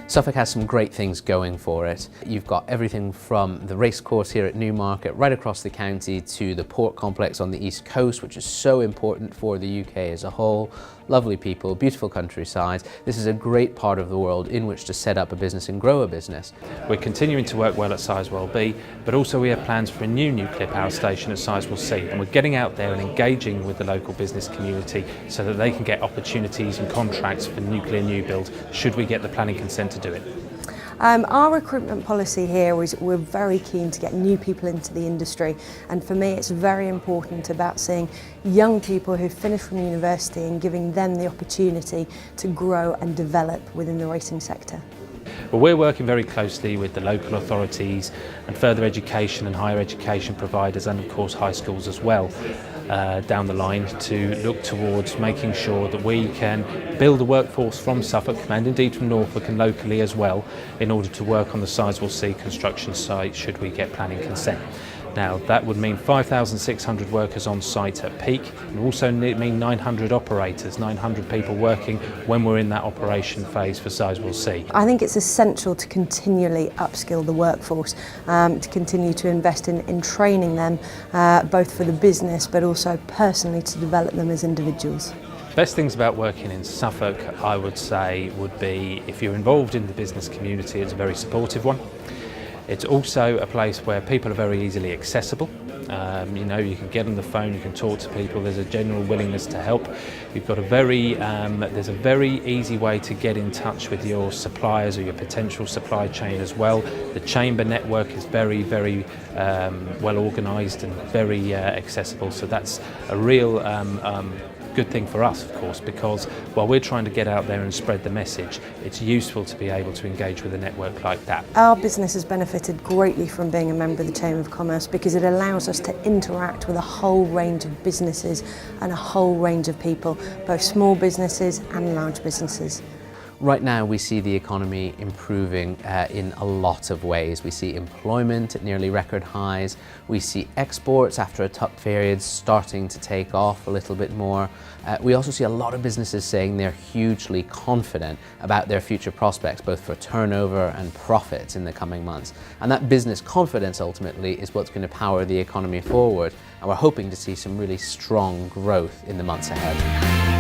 Suffolk has some great things going for it. You've got everything from the racecourse here at Newmarket right across the county to the port complex on the east coast, which is so important for the UK as a whole. Lovely people, beautiful countryside. This is a great part of the world in which to set up a business and grow a business. We're continuing to work well at Sizewell B, but also we have plans for a new nuclear power station at Sizewell C, and we're getting out there and engaging with the local business community so that they can get opportunities and contracts for nuclear new build should we get the planning consent to do it. Our recruitment policy here is we're very keen to get new people into the industry, and for me it's very important about seeing young people who've finished from university and giving them the opportunity to grow and develop within the racing sector. Well, we're working very closely with the local authorities and further education and higher education providers, and of course high schools as well, down the line to look towards making sure that we can build a workforce from Suffolk and indeed from Norfolk and locally as well in order to work on the Sizewell C construction site should we get planning consent. Now that would mean 5,600 workers on site at peak, and also mean 900 operators, 900 people working when we're in that operation phase for Sizewell C. I think it's essential to continually upskill the workforce, to continue to invest in training them, both for the business but also personally to develop them as individuals. Best things about working in Suffolk, I would say, would be if you're involved in the business community, it's a very supportive one. It's also a place where people are very easily accessible. You know, you can get on the phone, you can talk to people, there's a general willingness to help. You've got there's a very easy way to get in touch with your suppliers or your potential supply chain as well. The chamber network is very, very well organised and very accessible, so that's a real good thing for us, of course, because while we're trying to get out there and spread the message, it's useful to be able to engage with a network like that. Our business has benefited greatly from being a member of the Chamber of Commerce because it allows us to interact with a whole range of businesses and a whole range of people, both small businesses and large businesses. Right now we see the economy improving in a lot of ways. We see employment at nearly record highs. We see exports after a tough period starting to take off a little bit more. We also see a lot of businesses saying they're hugely confident about their future prospects, both for turnover and profits in the coming months. And that business confidence ultimately is what's going to power the economy forward. And we're hoping to see some really strong growth in the months ahead.